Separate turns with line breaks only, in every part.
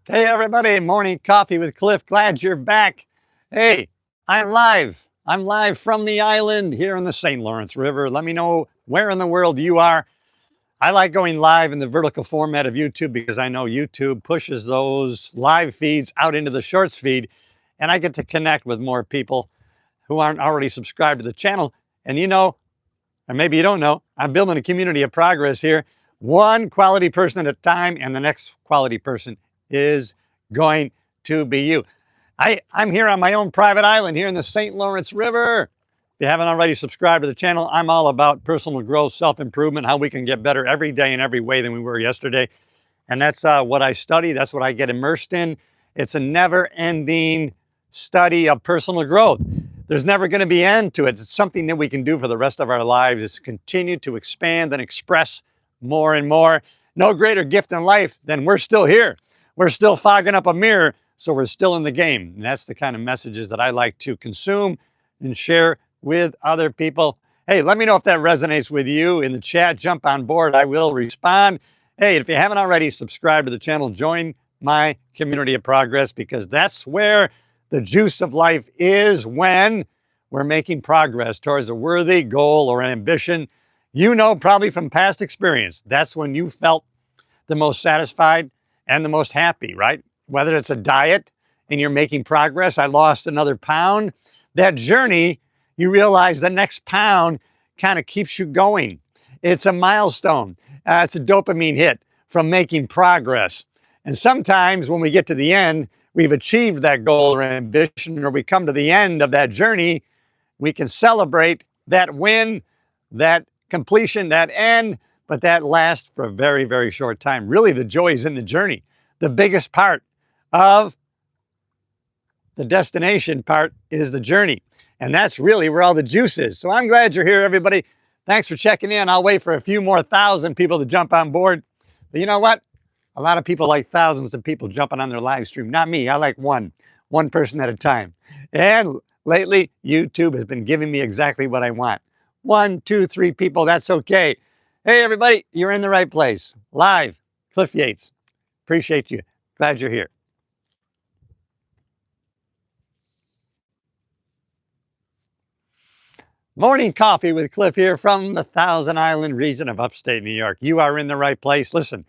Hey everybody, morning coffee with Cliff. Glad you're back. Hey, I'm live. I'm live from the island here in the St. Lawrence River. Let me know where in the world you are. I like going live in the vertical format of YouTube because I know YouTube pushes those live feeds out into the shorts feed, and I get to connect with more people who aren't already subscribed to the channel. And or maybe you don't know, I'm building a community of progress here, one quality person at a time, and the next quality person is going to be you. I'm here on my own private island here in the St. Lawrence River. If you haven't already subscribed to the channel, I'm all about personal growth, self-improvement, how we can get better every day in every way than we were yesterday. And that's what I study. That's what I get immersed in. It's a never-ending study of personal growth. There's never going to be an end to it. It's something that we can do for the rest of our lives, is continue to expand and express more and more. No greater gift in life than we're still here. We're still fogging up a mirror, so we're still in the game. And that's the kind of messages that I like to consume and share with other people. Hey, let me know if that resonates with you in the chat. Jump on board. I will respond. Hey, if you haven't already subscribed to the channel, join my community of progress, because that's where the juice of life is, when we're making progress towards a worthy goal or an ambition. You know, probably from past experience, that's when you felt the most satisfied and the most happy, right? Whether it's a diet and you're making progress, I lost another pound. That journey, you realize the next pound kind of keeps you going. It's a milestone. It's a dopamine hit from making progress. And sometimes when we get to the end, we've achieved that goal or ambition, or we come to the end of that journey, we can celebrate that win, that completion, that end, but that lasts for a very, very short time. Really, the joy is in the journey. The biggest part of the destination part is the journey. And that's really where all the juice is. So I'm glad you're here, everybody. Thanks for checking in. I'll wait for a few more thousand people to jump on board. But you know what? A lot of people like thousands of people jumping on their live stream. Not me. I like one person at a time. And lately, YouTube has been giving me exactly what I want. 1, 2, 3 people. That's okay. Hey, everybody, you're in the right place. Live, Cliff Yates. Appreciate you. Glad you're here. Morning coffee with Cliff here from the Thousand Island region of upstate New York. You are in the right place. Listen,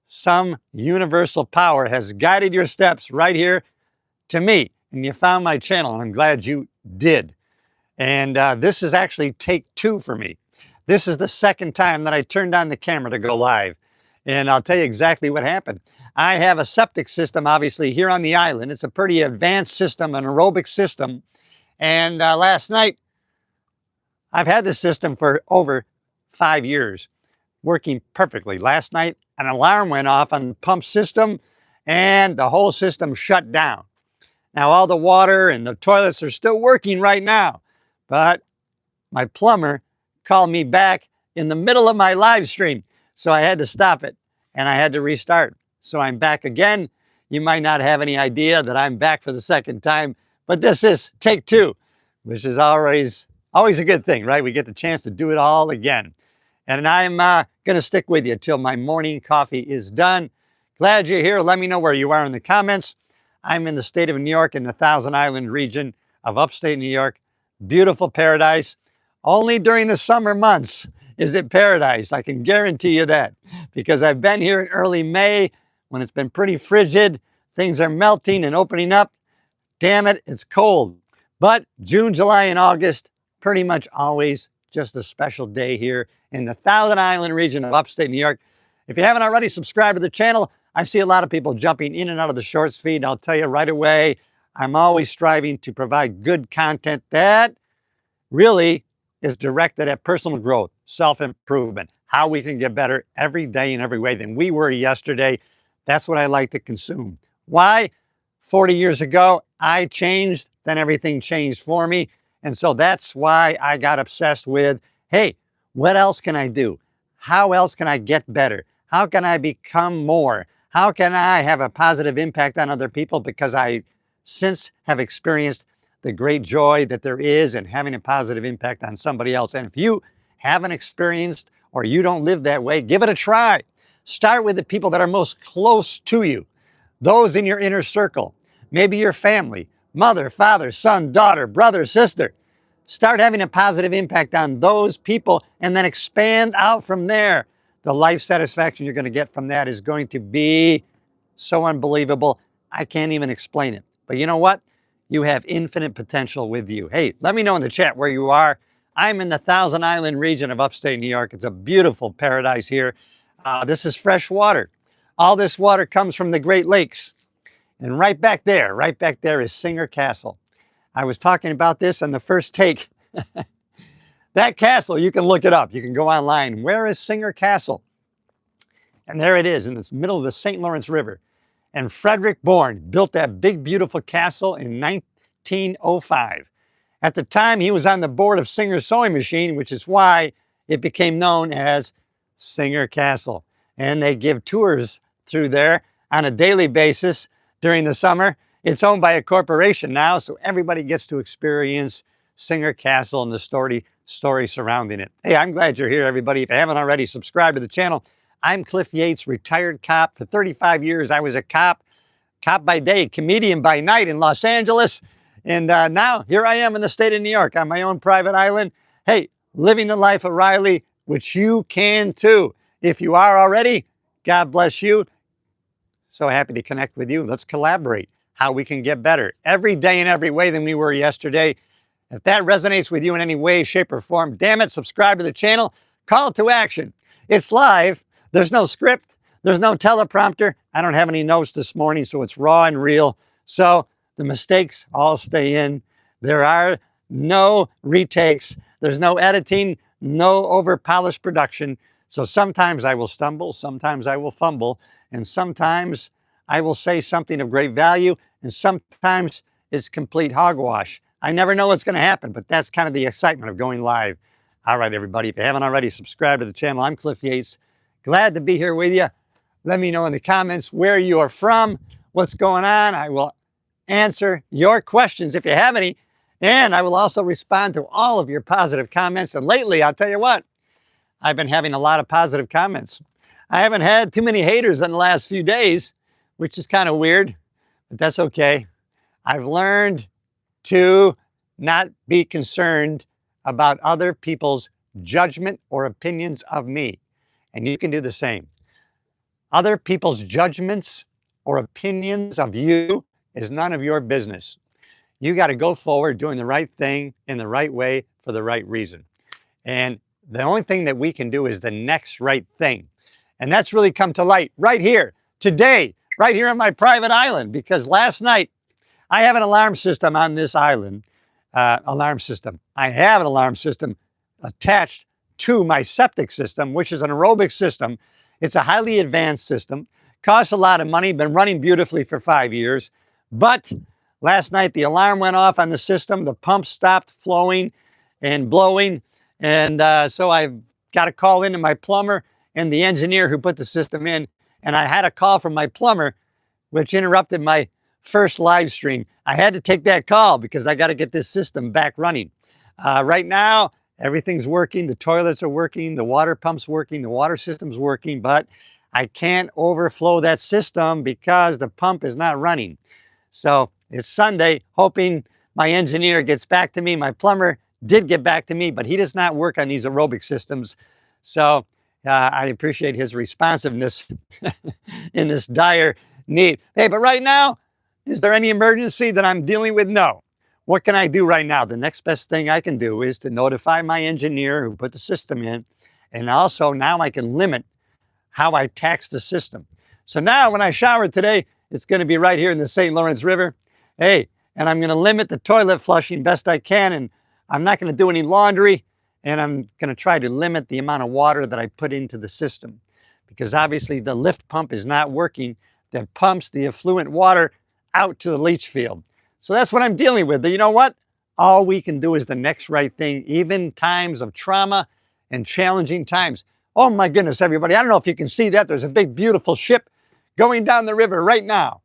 some universal power has guided your steps right here to me, and you found my channel, and I'm glad you did. And this is actually take 2 for me. This is the second time that I turned on the camera to go live, and I'll tell you exactly what happened. I have a septic system, obviously, here on the island. It's a pretty advanced system, an aerobic system. And last night, I've had this system for over 5 years, working perfectly. Last night, an alarm went off on the pump system, and the whole system shut down. Now, all the water and the toilets are still working right now, but my plumber called me back in the middle of my live stream, so I had to stop it, and I had to restart. So I'm back again. You might not have any idea that I'm back for the second time, but this is take 2, which is always a good thing, right? We get the chance to do it all again. And I'm going to stick with you till my morning coffee is done. Glad you're here. Let me know where you are in the comments. I'm in the state of New York, in the Thousand Island region of upstate New York. Beautiful paradise. Only during the summer months is it paradise. I can guarantee you that, because I've been here in early May when it's been pretty frigid. Things are melting and opening up. Damn it, it's cold. But June, July, and August, pretty much always just a special day here in the Thousand Island region of upstate New York. If you haven't already subscribed to the channel, I see a lot of people jumping in and out of the shorts feed. I'll tell you right away, I'm always striving to provide good content that really is directed at personal growth, self-improvement, how we can get better every day in every way than we were yesterday. That's what I like to consume. Why? 40 years ago, I changed, then everything changed for me. And so that's why I got obsessed with, hey, what else can I do? How else can I get better? How can I become more? How can I have a positive impact on other people? Because I since have experienced the great joy that there is in having a positive impact on somebody else. And if you haven't experienced or you don't live that way, give it a try. Start with the people that are most close to you. those in your inner circle, maybe your family, mother, father, son, daughter, brother, sister. Start having a positive impact on those people and then expand out from there. The life satisfaction you're going to get from that is going to be so unbelievable. I can't even explain it. But you know what? You have infinite potential with you. Hey, let me know in the chat where you are. I'm in the Thousand Island region of upstate New York. It's a beautiful paradise here. This is fresh water. All this water comes from the Great Lakes. And right back there is Singer Castle. I was talking about this on the first take. That castle, you can look it up. You can go online. Where is Singer Castle? And there it is in the middle of the St. Lawrence River. And Frederick Bourne built that big, beautiful castle in 1905. At the time, he was on the board of Singer's Sewing Machine, which is why it became known as Singer Castle. And they give tours through there on a daily basis during the summer. It's owned by a corporation now, so everybody gets to experience Singer Castle and the story surrounding it. Hey, I'm glad you're here, everybody. If you haven't already, subscribe to the channel. I'm Cliff Yates, retired cop. For 35 years, I was a cop by day, comedian by night in Los Angeles. And now here I am in the state of New York on my own private island. Hey, living the life of Riley, which you can too. If you are already, God bless you. So happy to connect with you. Let's collaborate how we can get better every day in every way than we were yesterday. If that resonates with you in any way, shape, or form, damn it, subscribe to the channel. Call to action. It's live. There's no script. There's no teleprompter. I don't have any notes this morning, so it's raw and real. So the mistakes all stay in. There are no retakes. There's no editing, no over-polished production. So sometimes I will stumble, sometimes I will fumble, and sometimes I will say something of great value, and sometimes it's complete hogwash. I never know what's going to happen, but that's kind of the excitement of going live. All right, everybody, if you haven't already, subscribe to the channel. I'm Cliff Yates. Glad to be here with you. Let me know in the comments where you are from, what's going on. I will answer your questions if you have any, and I will also respond to all of your positive comments. And lately, I'll tell you what, I've been having a lot of positive comments. I haven't had too many haters in the last few days, which is kind of weird, but that's okay. I've learned to not be concerned about other people's judgment or opinions of me. And you can do the same. Other people's judgments or opinions of you is none of your business. You got to go forward doing the right thing in the right way for the right reason. And the only thing that we can do is the next right thing. And that's really come to light right here, today, right here on my private island, because last night I have an alarm system on this island. I have an alarm system attached to my septic system, which is an aerobic system. It's a highly advanced system, costs a lot of money, been running beautifully for 5 years. But last night the alarm went off on the system, the pump stopped flowing and blowing, and so I've got to call into my plumber and the engineer who put the system in, and I had a call from my plumber, which interrupted my first live stream. I had to take that call because I got to get this system back running. Right now, everything's working. The toilets are working. The water pump's working. The water system's working. But I can't overflow that system because the pump is not running. So it's Sunday, hoping my engineer gets back to me. My plumber did get back to me, but he does not work on these aerobic systems. So I appreciate his responsiveness in this dire need. Hey, but right now, is there any emergency that I'm dealing with? No. What can I do right now? The next best thing I can do is to notify my engineer who put the system in. And also now I can limit how I tax the system. So now when I shower today, it's going to be right here in the St. Lawrence River. Hey, and I'm going to limit the toilet flushing best I can. And I'm not going to do any laundry. And I'm going to try to limit the amount of water that I put into the system. Because obviously the lift pump is not working that pumps the effluent water out to the leach field. So that's what I'm dealing with. But you know what? All we can do is the next right thing, even times of trauma and challenging times. Oh my goodness, everybody. I don't know if you can see that. There's a big, beautiful ship going down the river right now.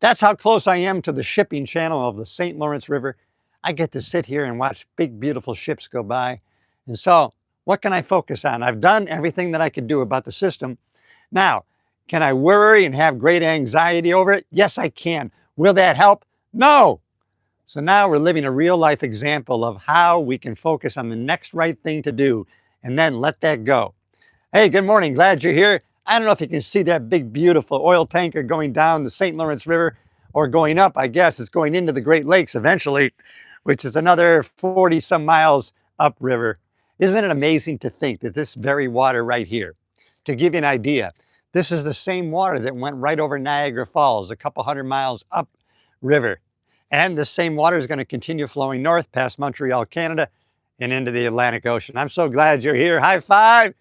That's how close I am to the shipping channel of the St. Lawrence River. I get to sit here and watch big, beautiful ships go by. And so what can I focus on? I've done everything that I could do about the system. Now, Can I worry and have great anxiety over it? Yes, I can. Will that help? No. So now we're living a real life example of how we can focus on the next right thing to do and then let that go. Hey, good morning. Glad you're here. I don't know if you can see that big, beautiful oil tanker going down the St. Lawrence River or going up. I guess it's going into the Great Lakes eventually, which is another 40 some miles upriver. Isn't it amazing to think that this very water right here, to give you an idea, this is the same water that went right over Niagara Falls, a couple hundred miles upriver. And the same water is going to continue flowing north past Montreal, Canada, and into the Atlantic Ocean. I'm so glad you're here. High five.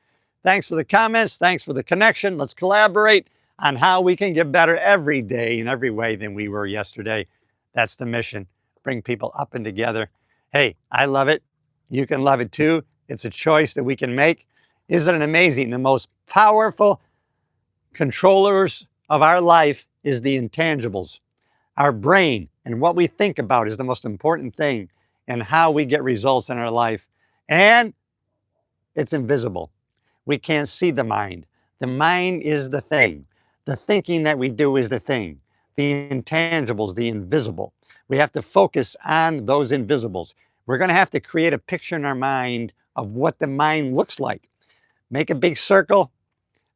Thanks for the comments. Thanks for the connection. Let's collaborate on how we can get better every day in every way than we were yesterday. That's the mission. Bring people up and together. Hey, I love it. You can love it too. It's a choice that we can make. Isn't it amazing? The most powerful controllers of our life is the intangibles. Our brain and what we think about is the most important thing and how we get results in our life. And it's invisible. We can't see the mind. The mind is the thing. The thinking that we do is the thing. The intangibles, the invisible. We have to focus on those invisibles. We're going to have to create a picture in our mind of what the mind looks like. Make a big circle.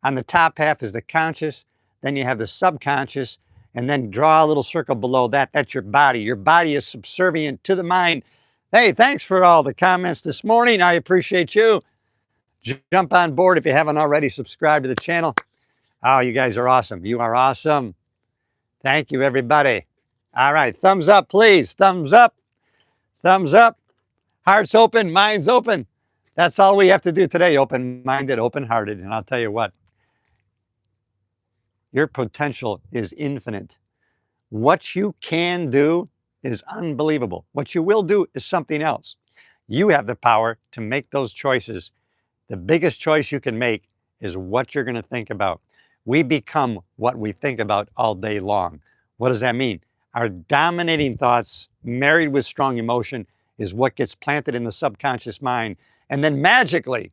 On the top half is the conscious. Then you have the subconscious. And then draw a little circle below that. That's your body. Your body is subservient to the mind. Hey, thanks for all the comments this morning. I appreciate you. Jump on board if you haven't already. Subscribe to the channel. Oh, you guys are awesome. You are awesome. Thank you, everybody. All right, thumbs up, please. Thumbs up. Thumbs up. Hearts open, minds open. That's all we have to do today. Open-minded, open-hearted. And I'll tell you what, your potential is infinite. What you can do is unbelievable. What you will do is something else. You have the power to make those choices. The biggest choice you can make is what you're going to think about. We become what we think about all day long. What does that mean? Our dominating thoughts, married with strong emotion, is what gets planted in the subconscious mind. And then magically,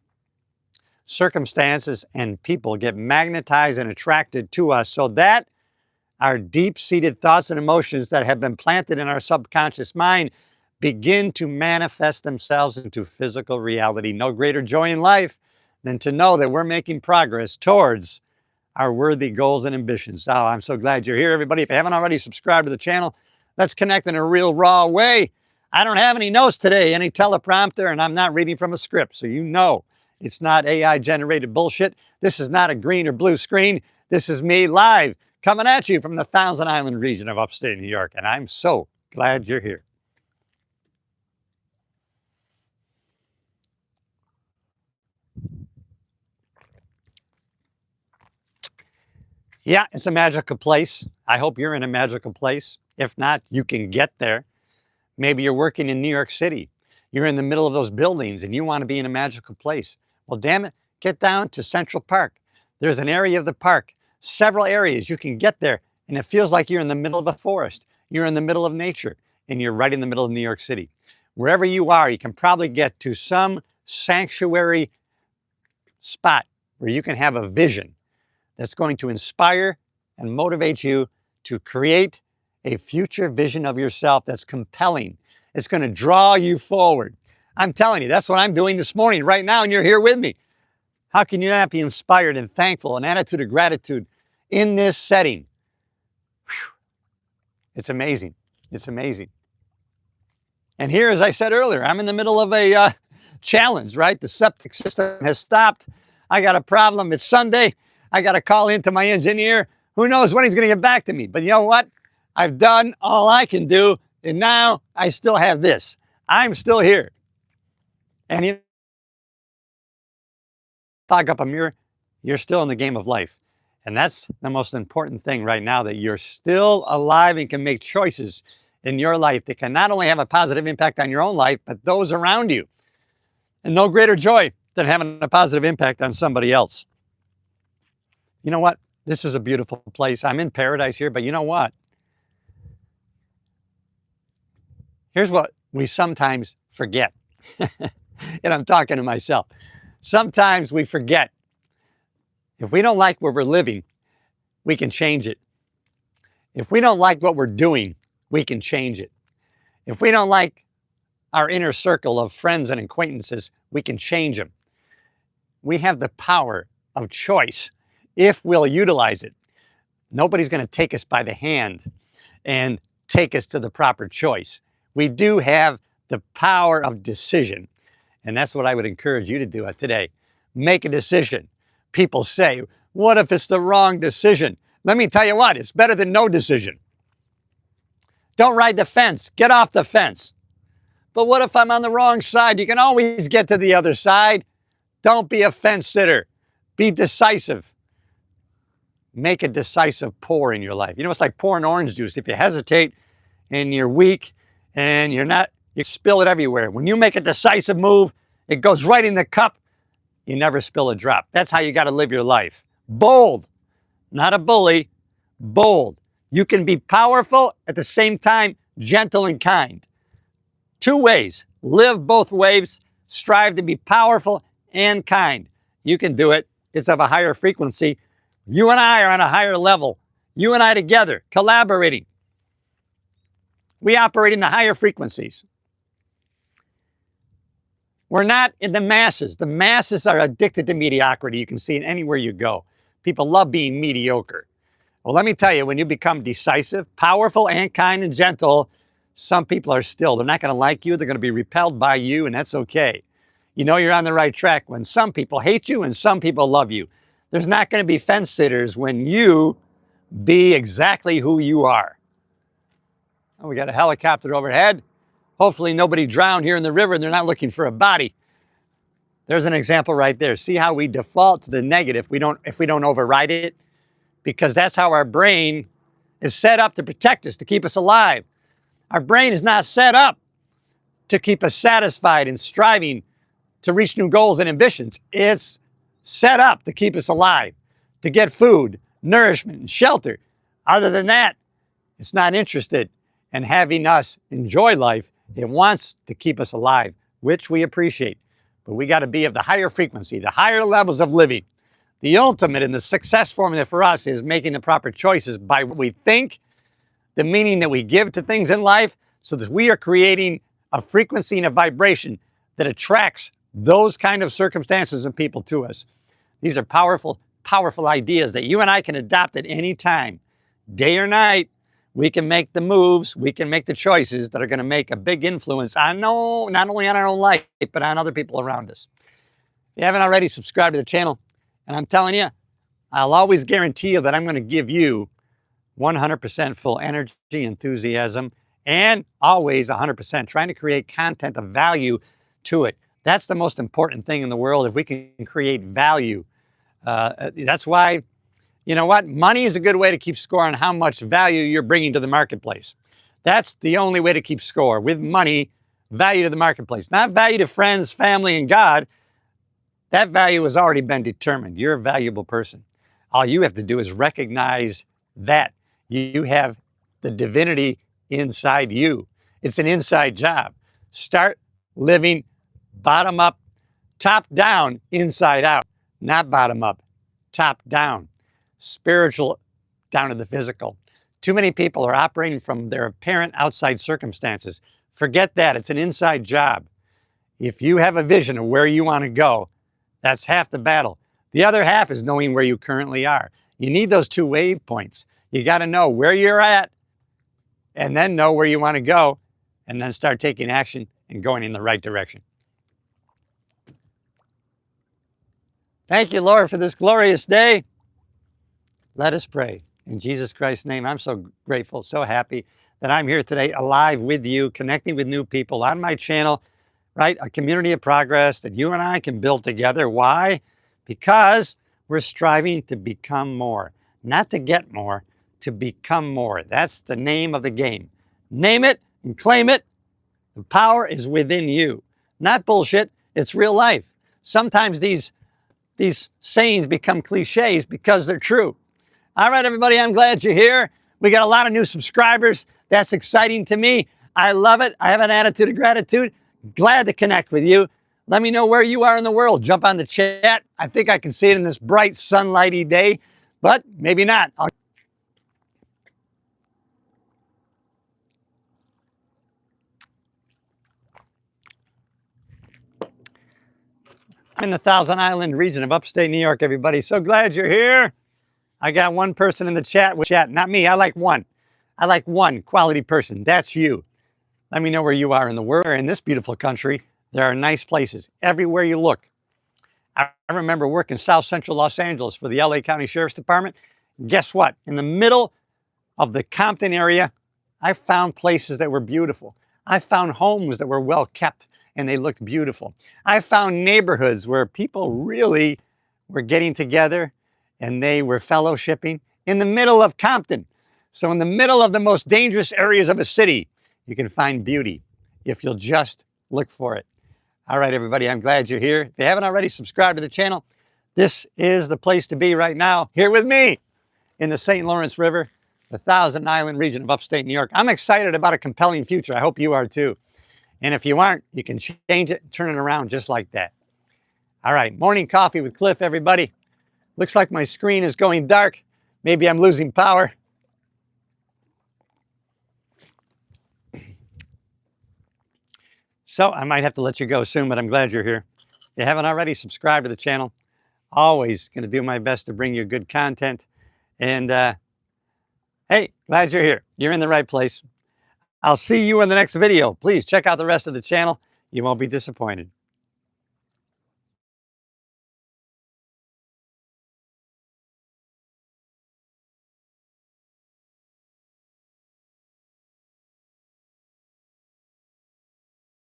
circumstances and people get magnetized and attracted to us so that our deep-seated thoughts and emotions that have been planted in our subconscious mind begin to manifest themselves into physical reality. No greater joy in life than to know that we're making progress towards our worthy goals and ambitions. Oh, I'm so glad you're here, everybody. If you haven't already subscribed to the channel, let's connect in a real raw way. I don't have any notes today, any teleprompter, and I'm not reading from a script, so you know it's not AI-generated bullshit. This is not a green or blue screen. This is me live, coming at you from the Thousand Island region of upstate New York, and I'm so glad you're here. Yeah, it's a magical place. I hope you're in a magical place. If not, you can get there. Maybe you're working in New York City. You're in the middle of those buildings and you want to be in a magical place. Well, damn it, get down to Central Park. There's an area of the park, several areas you can get there, and it feels like you're in the middle of a forest. You're in the middle of nature, and you're right in the middle of New York City. Wherever you are, you can probably get to some sanctuary spot where you can have a vision that's going to inspire and motivate you to create a future vision of yourself that's compelling. It's going to draw you forward. I'm telling you, that's what I'm doing this morning, right now, and you're here with me. How can you not be inspired and thankful, an attitude of gratitude in this setting? Whew. It's amazing. It's amazing. And here, as I said earlier, I'm in the middle of a challenge, right? The septic system has stopped. I got a problem. It's Sunday. I got to call into my engineer. Who knows when he's going to get back to me? But you know what? I've done all I can do, and now I still have this. I'm still here. And you fog up a mirror, you're still in the game of life. And that's the most important thing right now, that you're still alive and can make choices in your life that can not only have a positive impact on your own life, but those around you. And no greater joy than having a positive impact on somebody else. You know what? This is a beautiful place. I'm in paradise here, but you know what? Here's what we sometimes forget. And I'm talking to myself. Sometimes we forget. If we don't like where we're living, we can change it. If we don't like what we're doing, we can change it. If we don't like our inner circle of friends and acquaintances, we can change them. We have the power of choice if we'll utilize it. Nobody's going to take us by the hand and take us to the proper choice. We do have the power of decision. And that's what I would encourage you to do today. Make a decision. People say, what if it's the wrong decision? Let me tell you what, it's better than no decision. Don't ride the fence. Get off the fence. But what if I'm on the wrong side? You can always get to the other side. Don't be a fence sitter. Be decisive. Make a decisive pour in your life. You know, it's like pouring orange juice. If you hesitate and you're weak and you spill it everywhere. When you make a decisive move, it goes right in the cup. You never spill a drop. That's how you got to live your life. Bold, not a bully, bold. You can be powerful at the same time, gentle and kind. Two ways. Live both ways. Strive to be powerful and kind. You can do it. It's of a higher frequency. You and I are on a higher level. You and I together, collaborating. We operate in the higher frequencies. We're not in the masses. The masses are addicted to mediocrity. You can see it anywhere you go. People love being mediocre. Well, let me tell you, when you become decisive, powerful, and kind and gentle, some people are still. They're not going to like you. They're going to be repelled by you, and that's okay. You know you're on the right track when some people hate you and some people love you. There's not going to be fence sitters when you be exactly who you are. Oh, we got a helicopter overhead. Hopefully nobody drowned here in the river and they're not looking for a body. There's an example right there. See how we default to the negative if we don't override it? Because that's how our brain is set up to protect us, to keep us alive. Our brain is not set up to keep us satisfied and striving to reach new goals and ambitions. It's set up to keep us alive, to get food, nourishment, and shelter. Other than that, it's not interested in having us enjoy life. It wants to keep us alive, which we appreciate. But we got to be of the higher frequency, the higher levels of living. The ultimate and the success formula for us is making the proper choices by what we think, the meaning that we give to things in life, so that we are creating a frequency and a vibration that attracts those kind of circumstances and people to us. These are powerful, powerful ideas that you and I can adopt at any time, day or night. We can make the moves, we can make the choices that are going to make a big influence on not only on our own life, but on other people around us. If you haven't already, subscribed to the channel. And I'm telling you, I'll always guarantee you that I'm going to give you 100% full energy, enthusiasm, and always 100% trying to create content of value to it. That's the most important thing in the world. If we can create value, that's why, you know what? Money is a good way to keep score on how much value you're bringing to the marketplace. That's the only way to keep score. With money, value to the marketplace. Not value to friends, family, and God. That value has already been determined. You're a valuable person. All you have to do is recognize that. You have the divinity inside you. It's an inside job. Start living bottom up, top down, inside out. Not bottom up, top down. Spiritual down to the physical. Too many people are operating from their apparent outside circumstances. Forget that. It's an inside job. If you have a vision of where you want to go, that's half the battle. The other half is knowing where you currently are. You need those two wave points. You got to know where you're at and then know where you want to go and then start taking action and going in the right direction. Thank you, Lord, for this glorious day. Let us pray. In Jesus Christ's name, I'm so grateful, so happy that I'm here today alive with you, connecting with new people on my channel, right? A community of progress that you and I can build together. Why? Because we're striving to become more, not to get more, to become more. That's the name of the game. Name it and claim it. The power is within you. Not bullshit, it's real life. Sometimes these sayings become cliches because they're true. All right, everybody, I'm glad you're here. We got a lot of new subscribers. That's exciting to me. I love it. I have an attitude of gratitude. Glad to connect with you. Let me know where you are in the world. Jump on the chat. I think I can see it in this bright, sunlighty day, but maybe not. I'm in the Thousand Island region of upstate New York, everybody. So glad you're here. I got one person in the chat. Not me. I like one. I like one quality person. That's you. Let me know where you are in the world. In this beautiful country, there are nice places everywhere you look. I remember working South Central Los Angeles for the LA County Sheriff's Department. Guess what? In the middle of the Compton area, I found places that were beautiful. I found homes that were well kept and they looked beautiful. I found neighborhoods where people really were getting together and they were fellowshipping in the middle of Compton. So in the middle of the most dangerous areas of a city, you can find beauty if you'll just look for it. All right, everybody, I'm glad you're here. If you haven't already subscribed to the channel, this is the place to be right now, here with me in the St. Lawrence River, the Thousand Island region of upstate New York. I'm excited about a compelling future. I hope you are too. And if you aren't, you can change it and turn it around just like that. All right, morning coffee with Cliff, everybody. Looks like my screen is going dark. Maybe I'm losing power. So I might have to let you go soon, but I'm glad you're here. If you haven't already subscribed to the channel, always going to do my best to bring you good content. And hey, glad you're here. You're in the right place. I'll see you in the next video. Please check out the rest of the channel. You won't be disappointed.